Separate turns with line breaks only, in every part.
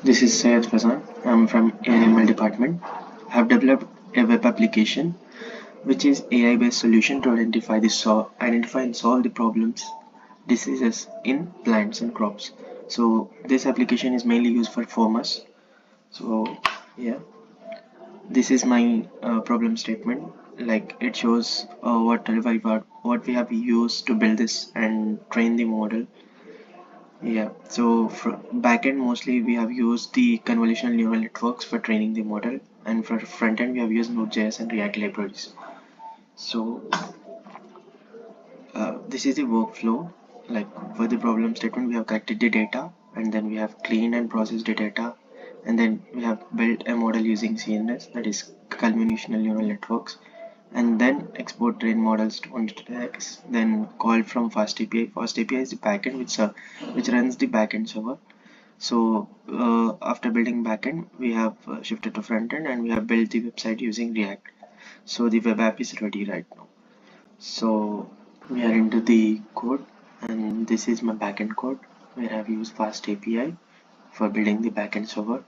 This is Syed Fazan. I'm from AIML department. I have developed a web application which is AI-based solution to identify and solve the problems, diseases in plants and crops. So this application is mainly used for farmers. So yeah, this is my problem statement. Like it shows what we have used to build this and train the model. Yeah, so for backend mostly we have used the convolutional neural networks for training the model, and for frontend we have used Node.js and React libraries. So this is the workflow. Like for the problem statement, we have collected the data, and then we have cleaned and processed the data, and then we have built a model using CNNs, that is convolutional neural networks, and then export train models to onto text, then call from fast API. Fast API is the backend which runs the backend server. So after building backend, we have shifted to frontend and we have built the website using React. So the web app is ready right now. So we are into the code, and this is my backend code where I've used Fast API for building the backend server.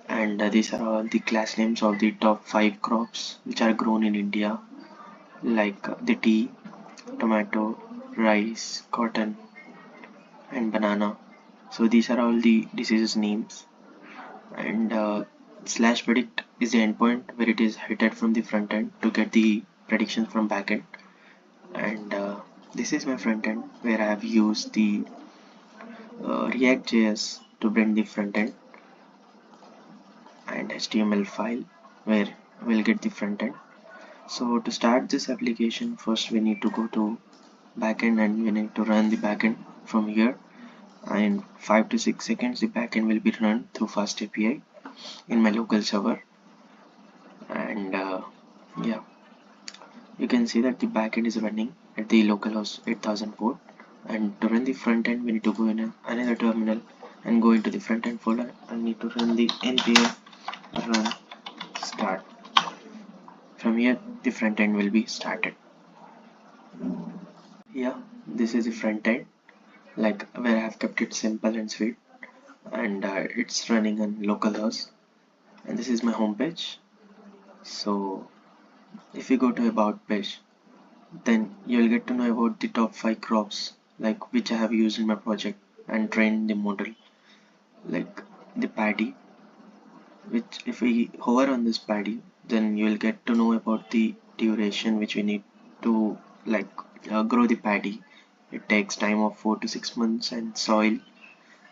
And these are all the class names of the top 5 crops which are grown in India, like the tea, tomato, rice, cotton, and banana. So these are all the diseases names, and slash predict is the endpoint where it is hitted from the front end to get the predictions from backend. And this is my front end where I have used the React.js to blend the front end, and HTML file where we'll get the front end. So to start this application, first we need to go to backend and we need to run the backend from here. And 5 to 6 seconds the backend will be run through Fast API in my local server. And yeah, you can see that the backend is running at the localhost 8000 port. And to run the front end, we need to go in another terminal and go into the front end folder and need to run the npm run start. From here, the front end will be started. Yeah, this is the front end, like where I have kept it simple and sweet, and it's running on localhost. And this is my home page. So if you go to about page, then you'll get to know about the top 5 crops, like which I have used in my project and trained the model, like the paddy, which if we hover on this paddy, then you will get to know about the duration which we need to like grow the paddy. It takes time of 4 to 6 months, and soil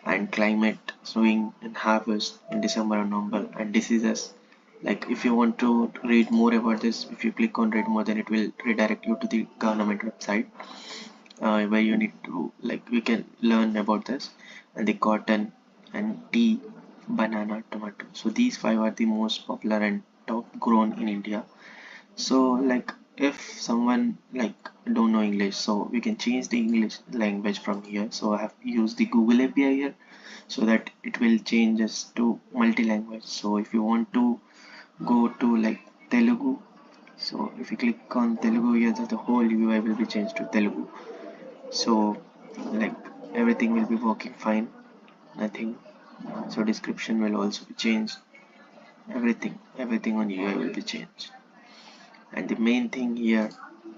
and climate, sowing and harvest in December or November, and diseases. Like if you want to read more about this, if you click on read more, then it will redirect you to the government website where you need to like we can learn about this, and the cotton and tea, banana, tomato. So these five are the most popular and top grown in India. So like if someone like don't know English, so we can change the English language from here. So I have used the Google API here so that it will change us to multi-language. So if you want to go to like Telugu, so if you click on Telugu here, the whole UI will be changed to Telugu. So like everything will be working fine, nothing. So description will also be changed. Everything on UI will be changed. And the main thing here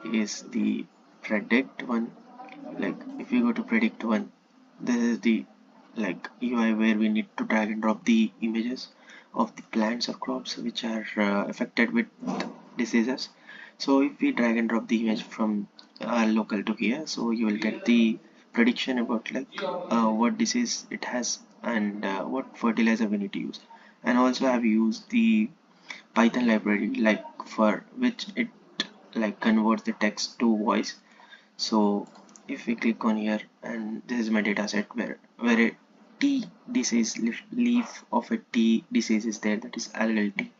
is the predict one. Like if you go to predict one, this is the like UI where we need to drag and drop the images of the plants or crops which are affected with diseases. So if we drag and drop the image from local to here, so you will get the prediction about like what disease it has, and what fertilizer we need to use. And also I've used the Python library like for which it like converts the text to voice. So if we click on here, and this is my data set where a tea disease leaf of a tea disease is there, that is algal tea.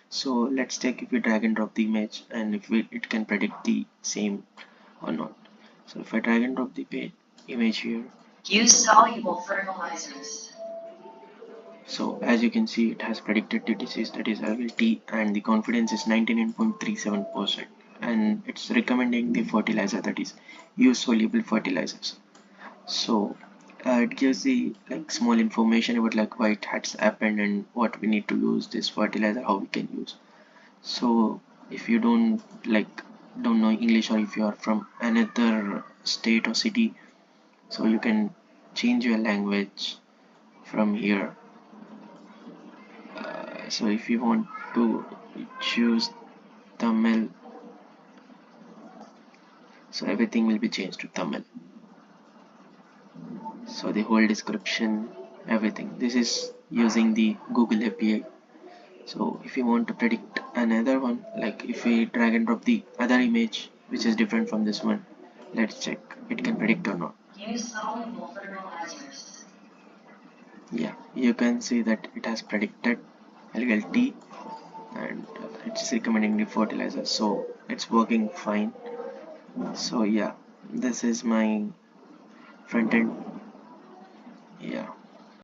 So let's check if we drag and drop the image and if it can predict the same or not. So if I drag and drop the image here, use soluble fertilizers. So as you can see, it has predicted the disease, that is algal tea, and the confidence is 99.37%. And it's recommending the fertilizer, that is use soluble fertilizers. So it gives the like small information about like why it has happened and what we need to use this fertilizer, how we can use. So if you don't know English, or if you are from another state or city, so you can change your language from here. So if you want to choose Tamil, so everything will be changed to Tamil. So the whole description, everything, this is using the Google API. So if you want to predict another one, like if we drag and drop the other image which is different from this one, let's check it can predict or not. Yeah, you can see that it has predicted LLT, and it's recommending the fertilizer, so it's working fine. So yeah, this is my front end. Yeah.